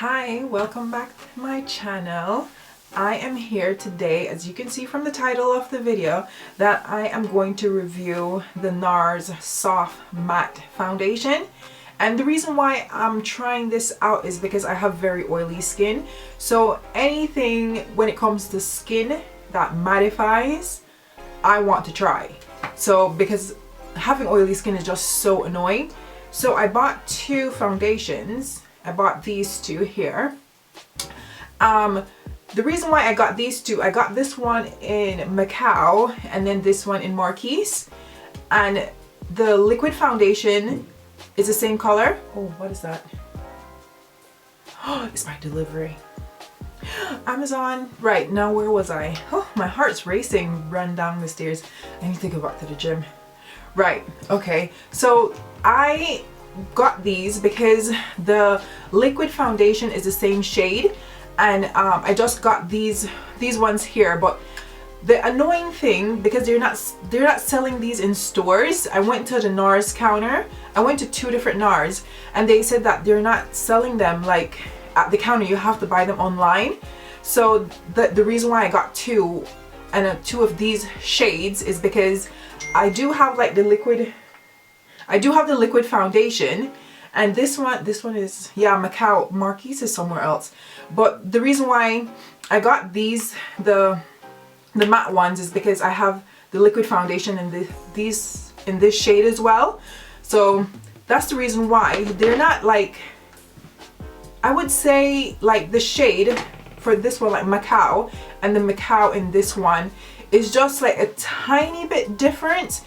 Hi, welcome back to my channel. I am here today, as you can see from the title of the video, that I am going to review the Nars Soft Matte Foundation. And the reason why I'm trying this out is because I have very oily skin. So anything when it comes to skin that mattifies, I want to try. So because having oily skin is just so annoying. So I bought two foundations. I bought these two here. The reason why I got these two, I got this one in Macao and then this one in Marquises. And the liquid foundation is the same color. Oh, what is that? Oh, it's my delivery. Amazon. Right, now where was I? Oh, my heart's racing. Run down the stairs. I need to go back to the gym. Right, okay. So I got these because the liquid foundation is the same shade, and I just got these ones here. But the annoying thing, because they're not selling these in stores, I went to the Nars counter. I went to two different Nars and they said that they're not selling them like at the counter. You have to buy them online. So the reason why I got two and two of these shades is because I do have like the liquid. I do have the liquid foundation, and this one is, yeah, Macao. Marquises is somewhere else. But the reason why I got these, the matte ones, is because I have the liquid foundation and these in this shade as well. So that's the reason why. They're not like, I would say like the shade for this one, like Macao, and the Macao in this one is just like a tiny bit different.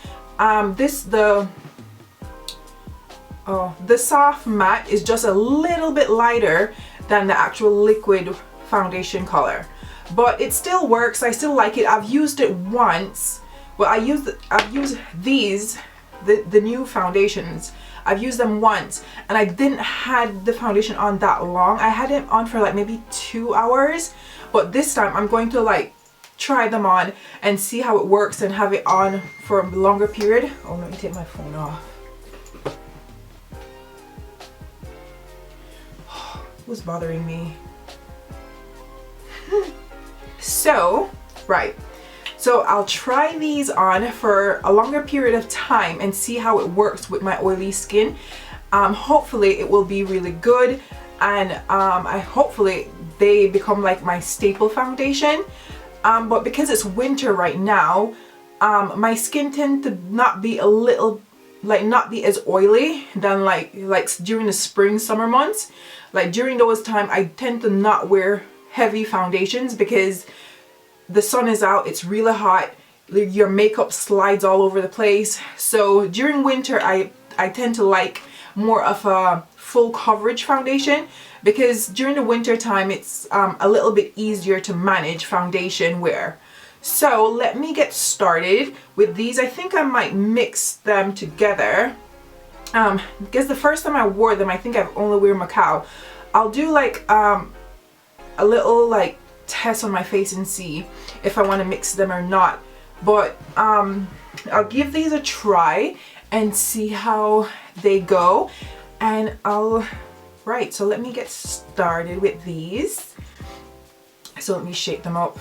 The soft matte is just a little bit lighter than the actual liquid foundation color, but it still works. I still like it. I've used it once. Well, I've used these, the new foundations. I've used them once and I didn't had the foundation on that long. I had it on for like maybe 2 hours, but this time I'm going to like try them on and see how it works and have it on for a longer period. Oh, let me take my phone off. Was bothering me. So, right. So I'll try these on for a longer period of time and see how it works with my oily skin. Hopefully it will be really good, and hopefully they become like my staple foundation. But because it's winter right now, my skin tends to not be not be as oily than like during the spring, summer months. Like during those times, I tend to not wear heavy foundations because the sun is out, it's really hot, your makeup slides all over the place. So during winter, I tend to like more of a full coverage foundation, because during the winter time, it's a little bit easier to manage foundation wear. So let me get started with these. I think I might mix them together. Because the first time I wore them, I think I've only wear Macao. I'll do like a little like test on my face and see if I want to mix them or not. But I'll give these a try and see how they go. And right, so let me get started with these. So let me shake them up.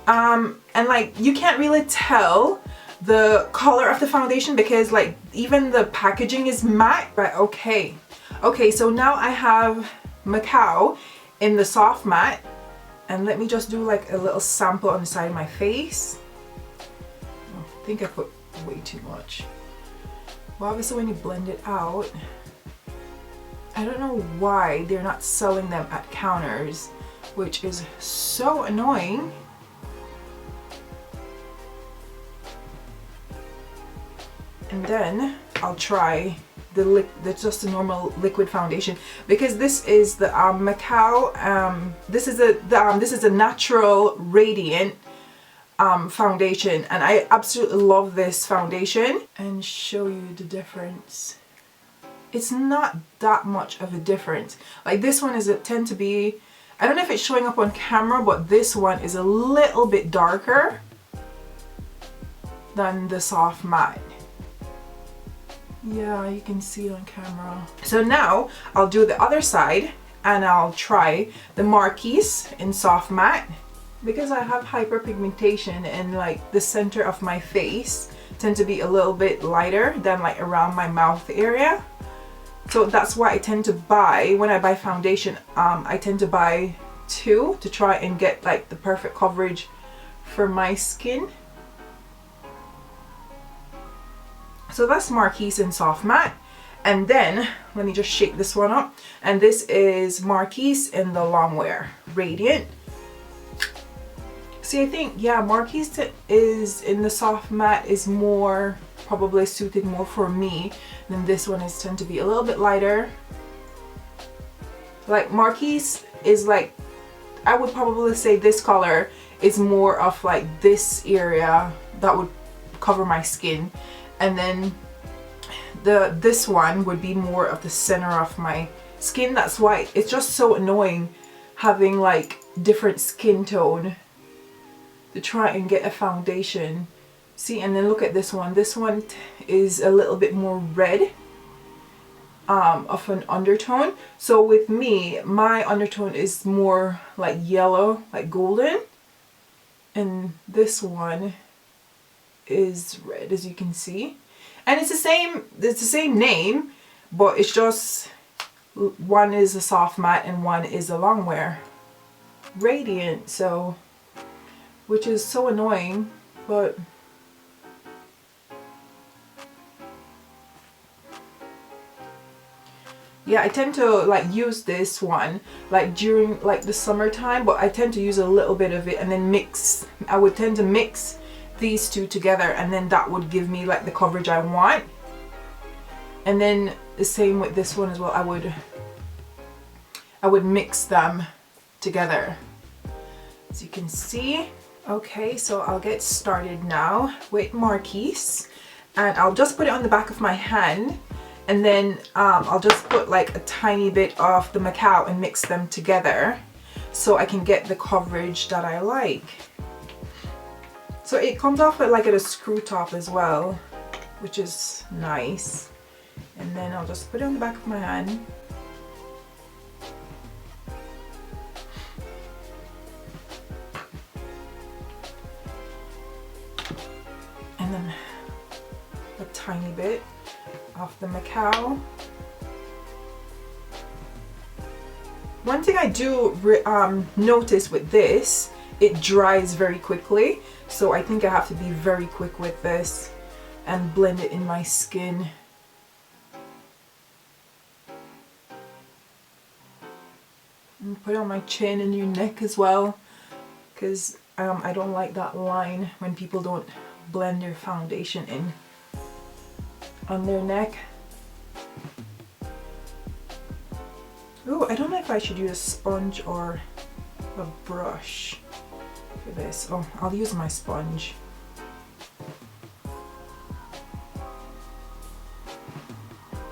And like you can't really tell the color of the foundation because like even the packaging is matte. Right, okay, so now I have Macao in the soft matte, and let me just do like a little sample on the side of my face. I think I put way too much. Well, obviously when you blend it out, I don't know why they're not selling them at counters, which is so annoying. And then I'll try just the normal liquid foundation, because this is the Macao. This is a natural radiant foundation, and I absolutely love this foundation. And show you the difference. It's not that much of a difference. Like this one tend to be, I don't know if it's showing up on camera, but this one is a little bit darker than the soft matte. Yeah, you can see it on camera. So now I'll do the other side and I'll try the Marquise in soft matte. Because I have hyperpigmentation and like the center of my face tend to be a little bit lighter than like around my mouth area. So that's why I tend to buy, when I buy foundation, I tend to buy two to try and get like the perfect coverage for my skin. So that's Marquise in soft matte. And then let me just shake this one up. And this is Marquise in the Longwear Radiant. See, I think, yeah, Marquise is in the soft matte is more probably suited more for me. Then this one is tend to be a little bit lighter. Like Marquise is like, I would probably say this color is more of like this area that would cover my skin, and then this one would be more of the center of my skin. That's why it's just so annoying having like different skin tone to try and get a foundation. See, and then look at this one. This one is a little bit more red of an undertone. So with me, my undertone is more like yellow, like golden, and this one is red, as you can see. And it's the same name, but it's just one is a soft matte and one is a Longwear Radiant. So, which is so annoying, but yeah, I tend to like use this one like during like the summertime, but I tend to use a little bit of it and then mix. I would tend to mix these two together, and then that would give me like the coverage I want. And then the same with this one as well. I would mix them together, as you can see. Okay, so I'll get started now with Marquise, and I'll just put it on the back of my hand, and then I'll just put like a tiny bit of the Macao and mix them together so I can get the coverage that I like. So it comes off like at a screw top as well, which is nice. And then I'll just put it on the back of my hand. And then a tiny bit of the Macao. One thing I do notice with this, it dries very quickly. So I think I have to be very quick with this and blend it in my skin. And put it on my chin and your neck as well, because I don't like that line when people don't blend their foundation in on their neck. Ooh, I don't know if I should use a sponge or a brush for this. Oh, I'll use my sponge.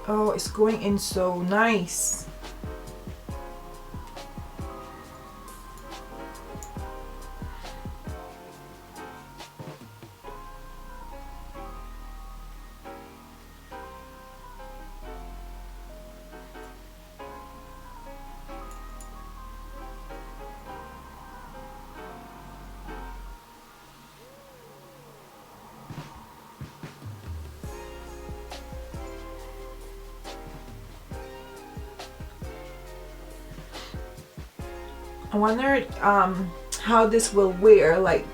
Oh, it's going in so nice. I wonder how this will wear like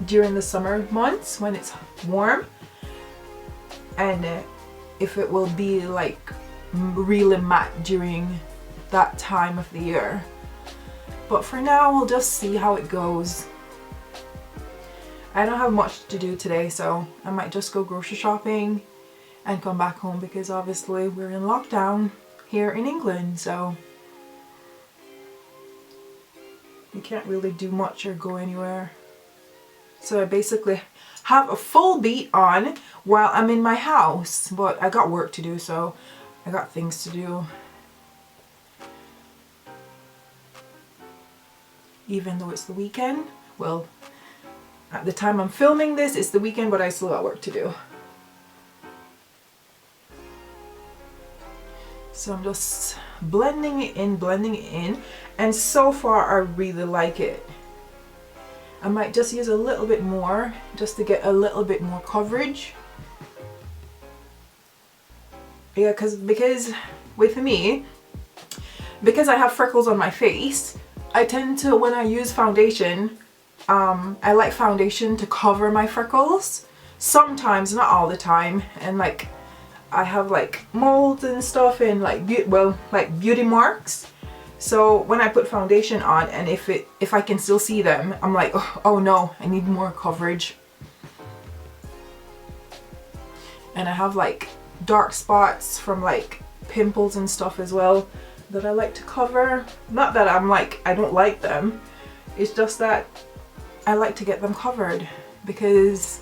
during the summer months when it's warm, and if it will be like really matte during that time of the year. But for now, we'll just see how it goes. I don't have much to do today, so I might just go grocery shopping and come back home, because obviously we're in lockdown here in England, so you can't really do much or go anywhere. So I basically have a full beat on while I'm in my house, but I got work to do, so I got things to do. Even though it's the weekend, well, at the time I'm filming this, it's the weekend, but I still got work to do. So I'm just blending it in, and so far I really like it. I might just use a little bit more just to get a little bit more coverage. Yeah, because with me, because I have freckles on my face, I tend to, when I use foundation, I like foundation to cover my freckles. Sometimes, not all the time, and like I have like molds and stuff and like beauty marks. So when I put foundation on, and if I can still see them, I'm like, oh no, I need more coverage. And I have like dark spots from like pimples and stuff as well that I like to cover. Not that I'm like, I don't like them. It's just that I like to get them covered because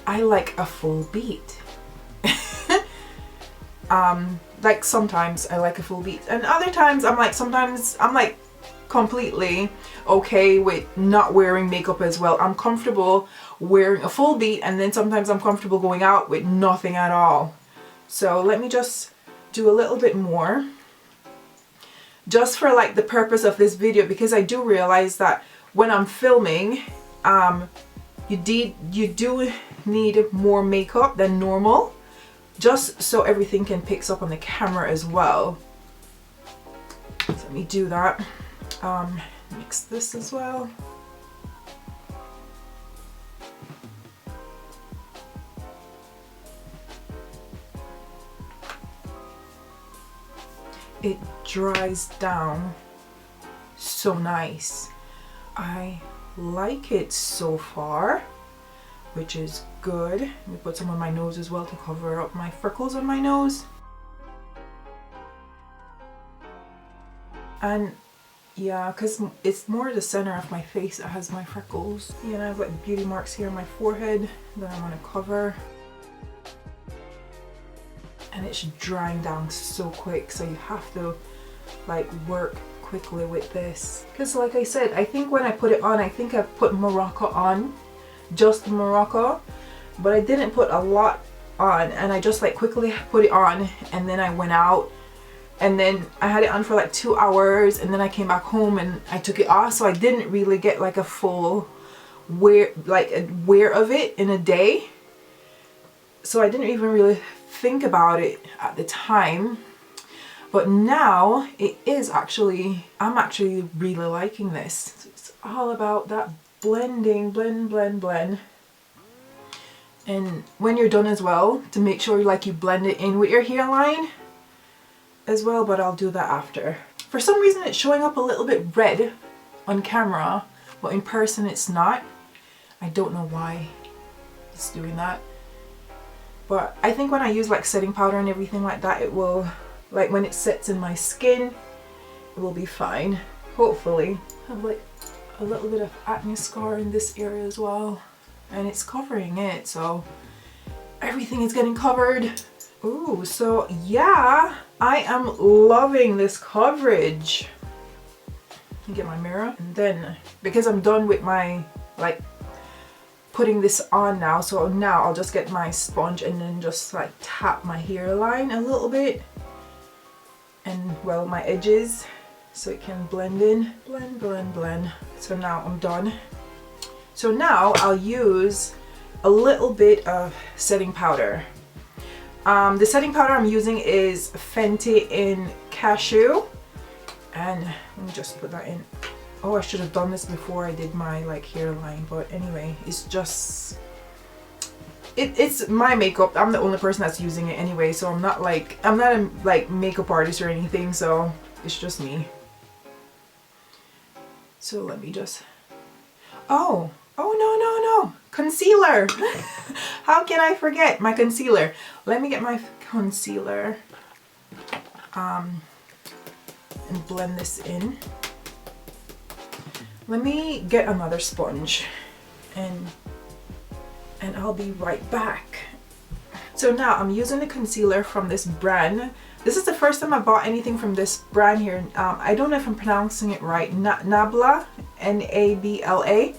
I like a full beat. Like sometimes I like a full beat, and other times sometimes I'm like completely okay with not wearing makeup as well. I'm comfortable wearing a full beat, and then sometimes I'm comfortable going out with nothing at all. So let me just do a little bit more, just for like the purpose of this video, because I do realize that when I'm filming, you do need more makeup than normal, just so everything can pick up on the camera as well. So let me do that. Mix this as well. It dries down so nice. I like it so far, which is good. Let me put some on my nose as well to cover up my freckles on my nose. And yeah, because it's more the center of my face that has my freckles. Yeah, and I have like beauty marks here on my forehead that I want to cover. And it's drying down so quick, so you have to like work quickly with this. Because like I said, I think when I put it on, I think I put Morocco on, just Morocco, but I didn't put a lot on, and I just like quickly put it on, and then I went out, and then I had it on for like 2 hours, and then I came back home and I took it off, so I didn't really get like a full wear of it in a day. So I didn't even really think about it at the time, but now it is actually, I'm actually really liking this. So it's all about that blending, blend. And when you're done as well, to make sure like you blend it in with your hairline as well, but I'll do that after. For some reason it's showing up a little bit red on camera, but in person it's not. I don't know why it's doing that. But I think when I use like setting powder and everything like that, it will, like when it sets in my skin, it will be fine. Hopefully. I have like a little bit of acne scar in this area as well, and it's covering it, so everything is getting covered. Ooh, so yeah, I am loving this coverage. Let me get my mirror, and then because I'm done with my like putting this on now, so now I'll just get my sponge and then just like tap my hairline a little bit, and well, my edges, so it can blend in. Blend. So now I'm done. So now I'll use a little bit of setting powder. The setting powder I'm using is Fenty in Cashew, and let me just put that in. Oh, I should have done this before I did my like hairline, but anyway, it's just it's my makeup. I'm the only person that's using it anyway, so I'm not a like makeup artist or anything, so it's just me. So let me just, oh no, concealer. How can I forget my concealer? Let me get my concealer and blend this in. Let me get another sponge and I'll be right back. So now I'm using the concealer from this brand. This is the first time I bought anything from this brand here. I don't know if I'm pronouncing it right. Nabla, N-A-B-L-A.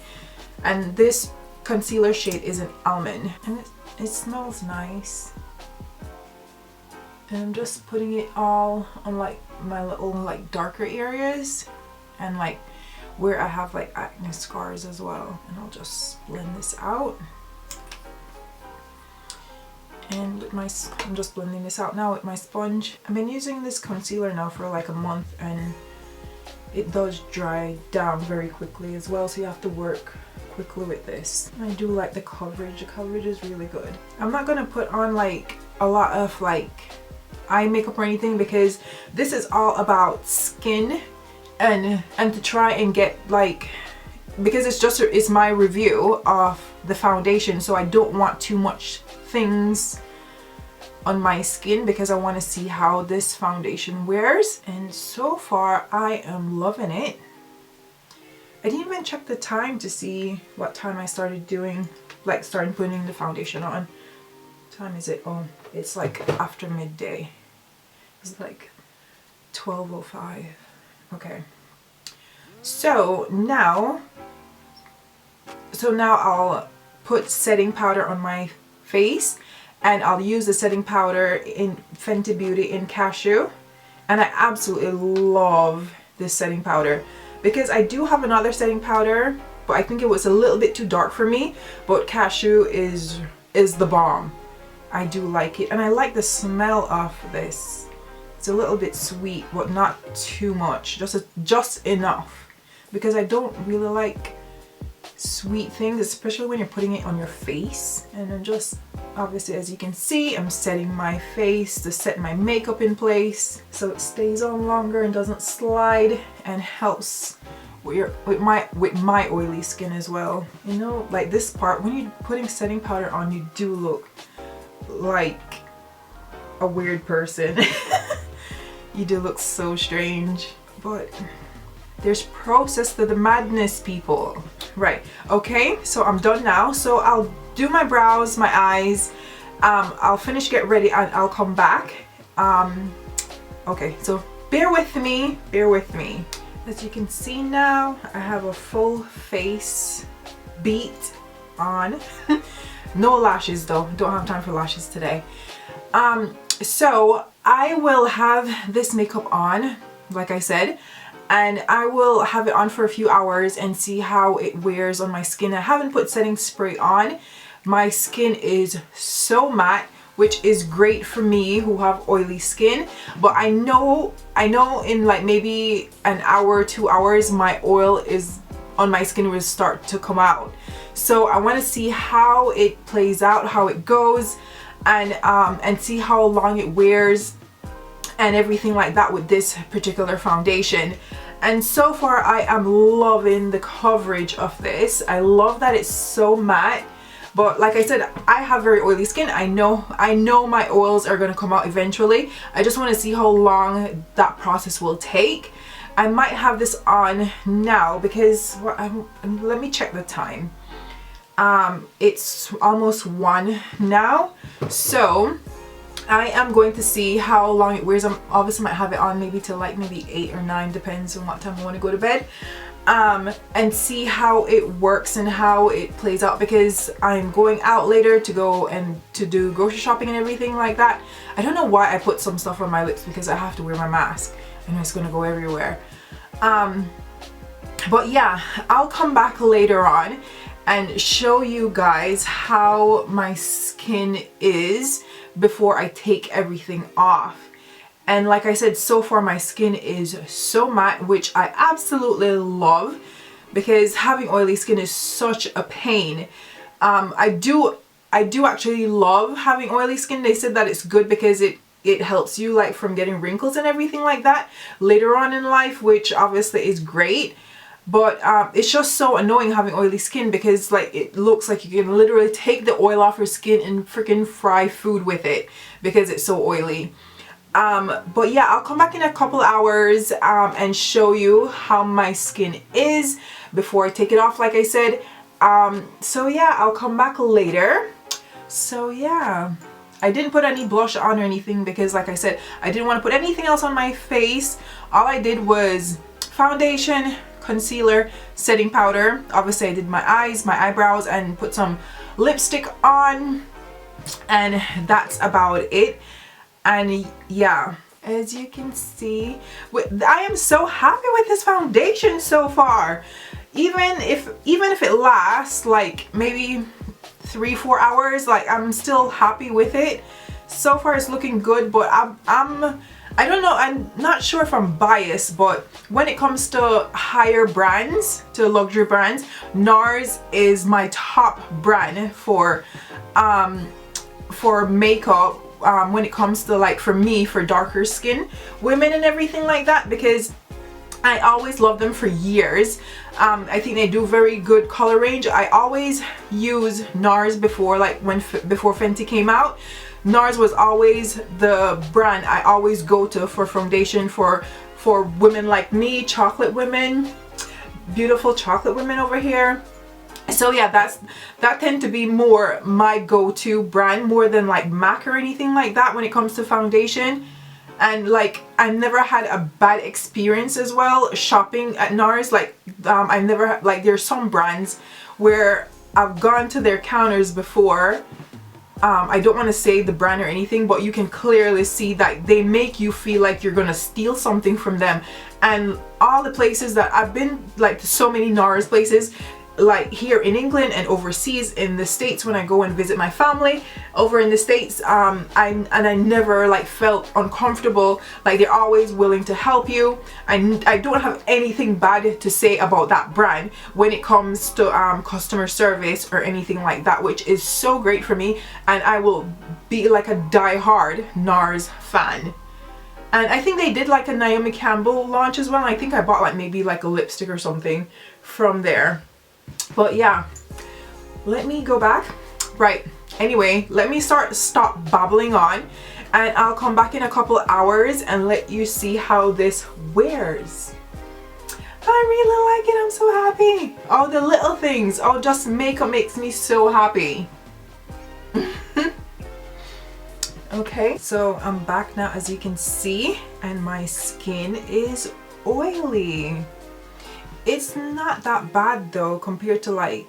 And this concealer shade is an almond. And it smells nice. And I'm just putting it all on like my little like darker areas and like where I have like acne scars as well. And I'll just blend this out. And with my, I'm just blending this out now with my sponge. I've been using this concealer now for like a month, and it does dry down very quickly as well, so you have to work quickly with this. I do like the coverage. The coverage is really good. I'm not gonna put on like a lot of like eye makeup or anything, because this is all about skin and to try and get like, because it's my review of the foundation, so I don't want too much things on my skin because I want to see how this foundation wears. And so far I am loving it. I didn't even check the time to see what time I started doing, like starting putting the foundation on. What time is it? Oh, it's like after midday. It's like 12:05. Okay, so now I'll put setting powder on my face, and I'll use the setting powder in Fenty Beauty in Cashew. And I absolutely love this setting powder because I do have another setting powder, but I think it was a little bit too dark for me. But Cashew is the bomb. I do like it, and I like the smell of this. It's a little bit sweet, but not too much, just enough, because I don't really like sweet things, especially when you're putting it on your face. And I'm just, obviously, as you can see, I'm setting my face to set my makeup in place so it stays on longer and doesn't slide, and helps with my oily skin as well. You know, like this part, when you're putting setting powder on, you do look like a weird person. You do look so strange, but there's process to the madness, people. Right, okay, so I'm done now. So I'll do my brows, my eyes, I'll finish, get ready, and I'll come back. Okay, so bear with me. As you can see now, I have a full face beat on. No lashes though, don't have time for lashes today. So I will have this makeup on, like I said, and I will have it on for a few hours and see how it wears on my skin. I haven't put setting spray on. My skin is so matte, which is great for me who have oily skin, but I know in like maybe an hour, 2 hours, my oil is on my skin will start to come out. So I want to see how it plays out, how it goes, and see how long it wears and everything like that with this particular foundation. And so far I am loving the coverage of this. I love that it's so matte, but like I said, I have very oily skin. I know my oils are going to come out eventually. I just want to see how long that process will take. I might have this on now because let me check the time. It's almost 1 now, so I am going to see how long it wears. I'm obviously might have it on maybe till like maybe 8 or 9, depends on what time I want to go to bed, and see how it works and how it plays out, because I'm going out later to go and to do grocery shopping and everything like that. I don't know why I put some stuff on my lips because I have to wear my mask and it's gonna go everywhere. But yeah, I'll come back later on and show you guys how my skin is before I take everything off. And like I said, so far my skin is so matte, which I absolutely love, because having oily skin is such a pain. I do actually love having oily skin. They said that it's good because it helps you like from getting wrinkles and everything like that later on in life, which obviously is great. But it's just so annoying having oily skin, because like it looks like you can literally take the oil off your skin and freaking fry food with it because it's so oily. But yeah, I'll come back in a couple hours and show you how my skin is before I take it off, like I said. So yeah, I'll come back later. So yeah, I didn't put any blush on or anything because like I said, I didn't want to put anything else on my face. All I did was foundation, concealer, setting powder. Obviously I did my eyes, my eyebrows, and put some lipstick on, and that's about it. And yeah, as you can see, I am so happy with this foundation so far. Even if it lasts like maybe 3-4 hours, like I'm still happy with it. So far it's looking good, but I don't know, I'm not sure if I'm biased, but when it comes to higher brands, to luxury brands, Nars is my top brand for makeup, when it comes to, like, for me, for darker skin women and everything like that, because I always loved them for years. I think they do very good color range. I always use Nars before, like before Fenty came out. Nars was always the brand I always go to for foundation for women like me, chocolate women, beautiful chocolate women over here. So yeah, that tend to be more my go-to brand, more than like MAC or anything like that when it comes to foundation. And like, I never had a bad experience as well shopping at Nars. Like, I never, like, there's some brands where I've gone to their counters before. I don't want to say the brand or anything, but you can clearly see that they make you feel like you're gonna steal something from them. And all the places that I've been, like, so many Nars places, like here in England and overseas in the States when I go and visit my family over in the States, I never like felt uncomfortable. Like, they're always willing to help you. I don't have anything bad to say about that brand when it comes to customer service or anything like that, which is so great for me, and I will be like a die-hard Nars fan. And I think they did like a Naomi Campbell launch as well. I think I bought like maybe like a lipstick or something from there. But yeah, let me go back. Right, anyway, let me stop babbling on, and I'll come back in a couple hours and let you see how this wears. I really like it. I'm so happy. All the little things, oh, just makeup makes me so happy. Okay, so I'm back now, as you can see, and my skin is oily. It's not that bad though compared to like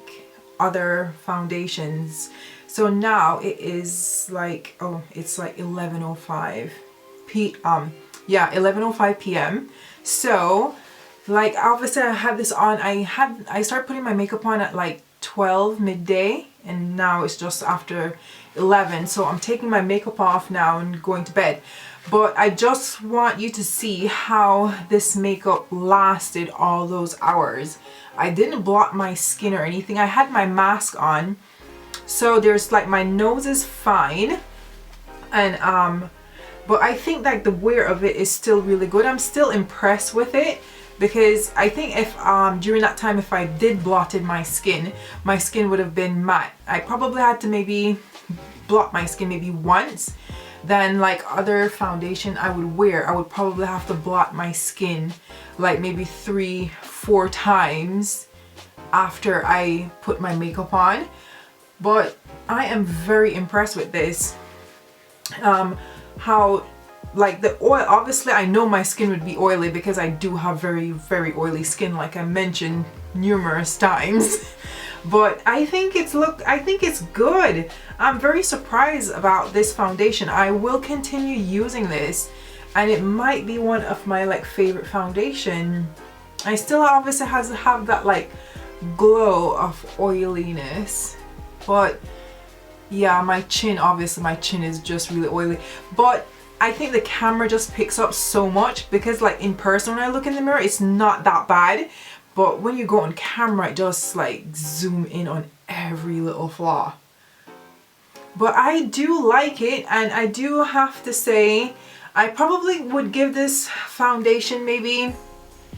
other foundations. So now it is like, oh, it's like 11:05 yeah, 11:05 p.m. So like, obviously I had this on, I started putting my makeup on at like 12 midday, and now it's just after 11. So I'm taking my makeup off now and going to bed. But I just want you to see how this makeup lasted all those hours. I didn't blot my skin or anything. I had my mask on, so there's like, my nose is fine, and but I think like the wear of it is still really good. I'm still impressed with it, because I think if during that time, if I did blotted my skin would have been matte. I probably had to maybe blot my skin maybe once. Then like other foundation I would wear, I would probably have to blot my skin like maybe 3-4 times after I put my makeup on. But I am very impressed with this. How like the oil, obviously I know my skin would be oily because I do have very, very oily skin, like I mentioned numerous times. But I think it's good. I'm very surprised about this foundation. I will continue using this, and it might be one of my like favorite foundation. I still obviously have that like glow of oiliness, but yeah, my chin, obviously my chin is just really oily. But I think the camera just picks up so much, because like in person when I look in the mirror it's not that bad, but when you go on camera it just like zoom in on every little flaw. But I do like it, and I do have to say I probably would give this foundation maybe,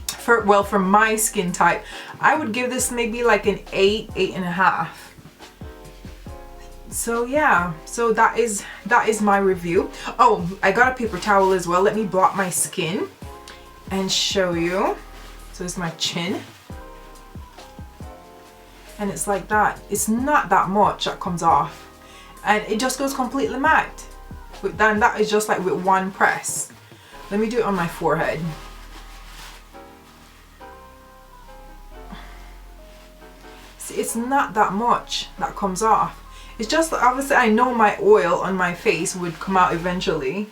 for my skin type, I would give this maybe like an 8.5. So yeah, so that is my review. Oh, I got a paper towel as well. Let me blot my skin and show you. So it's my chin, and it's like that. It's not that much that comes off, and it just goes completely matte. But then that is just like with one press. Let me do it on my forehead. See, it's not that much that comes off. It's just, obviously I know my oil on my face would come out eventually.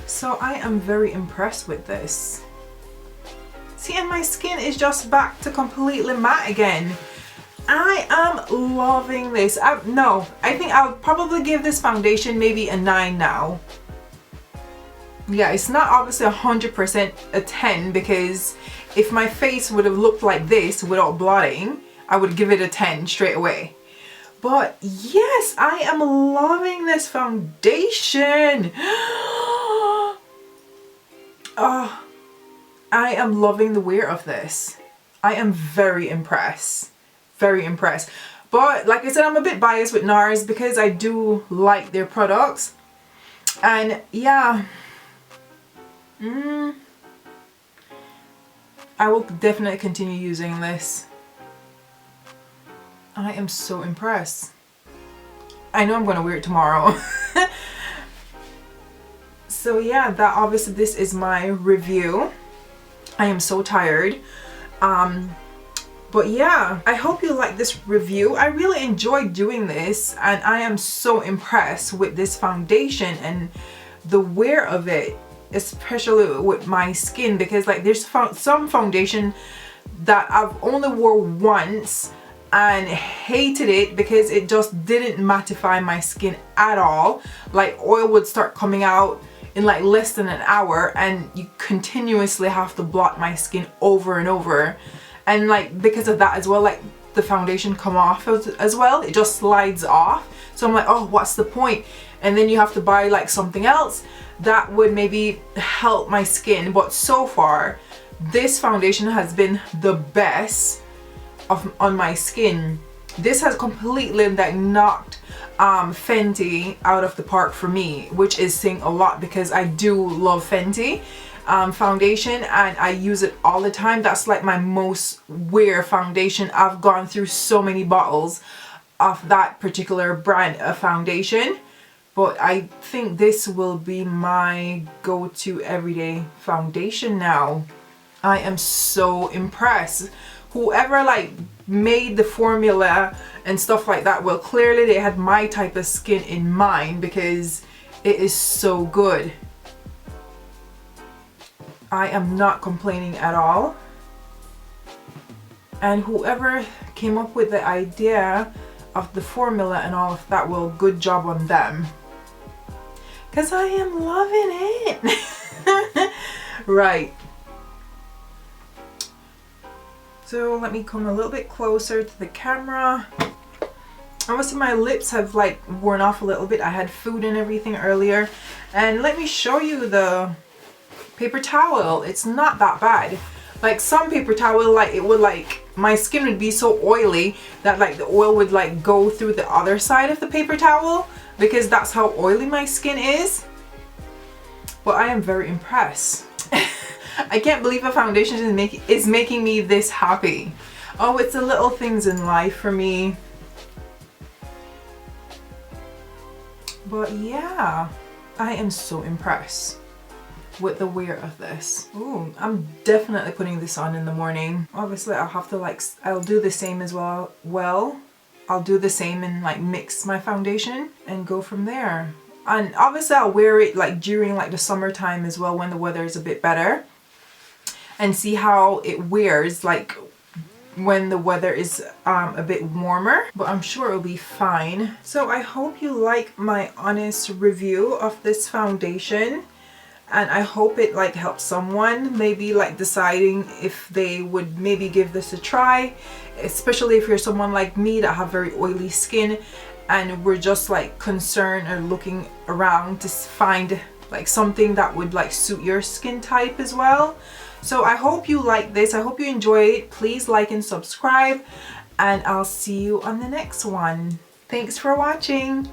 So I am very impressed with this. See, and my skin is just back to completely matte again. I am loving this. I think I'll probably give this foundation maybe a 9 now. Yeah, it's not obviously 100% a 10, because if my face would have looked like this without blotting, I would give it a 10 straight away. But yes, I am loving this foundation. Oh, I am loving the wear of this. I am very impressed. Very impressed. But like I said, I'm a bit biased with Nars because I do like their products. And yeah. I will definitely continue using this. I am so impressed. I know I'm going to wear it tomorrow. So yeah, that obviously this is my review. I am so tired. But yeah, I hope you like this review. I really enjoyed doing this, and I am so impressed with this foundation and the wear of it, especially with my skin, because like there's some foundation that I've only wore once and hated it because it just didn't mattify my skin at all. Like oil would start coming out in like less than an hour, and you continuously have to blot my skin over and over. And like because of that as well, like the foundation come off as well, it just slides off. So I'm like, oh, what's the point? And then you have to buy like something else that would maybe help my skin. But so far this foundation has been the best on my skin. This has completely like knocked Fenty out of the park for me, which is saying a lot because I do love Fenty foundation and I use it all the time. That's like my most wear foundation. I've gone through so many bottles of that particular brand of foundation, but I think this will be my go-to everyday foundation now. I am so impressed. Whoever like made the formula and stuff like that, well, clearly they had my type of skin in mind because it is so good. I am not complaining at all. And whoever came up with the idea of the formula and all of that, well, good job on them. Because I am loving it. Right. So let me come a little bit closer to the camera. Obviously my lips have like worn off a little bit. I had food and everything earlier. And let me show you the paper towel. It's not that bad. Like some paper towel, like it would like, my skin would be so oily that like the oil would like go through the other side of the paper towel, because that's how oily my skin is. But I am very impressed. I can't believe a foundation is making me this happy. Oh, it's the little things in life for me. But yeah, I am so impressed with the wear of this. Ooh, I'm definitely putting this on in the morning. Obviously I'll have to like, I'll do the same as well. I'll do the same and like mix my foundation and go from there. And obviously I'll wear it like during like the summertime as well, when the weather is a bit better, and see how it wears like when the weather is a bit warmer. But I'm sure it'll be fine. So I hope you like my honest review of this foundation, and I hope it like helps someone maybe like deciding if they would maybe give this a try, especially if you're someone like me that have very oily skin and we're just like concerned or looking around to find like something that would like suit your skin type as well. So I hope you like this. I hope you enjoy it. Please like and subscribe, and I'll see you on the next one. Thanks for watching.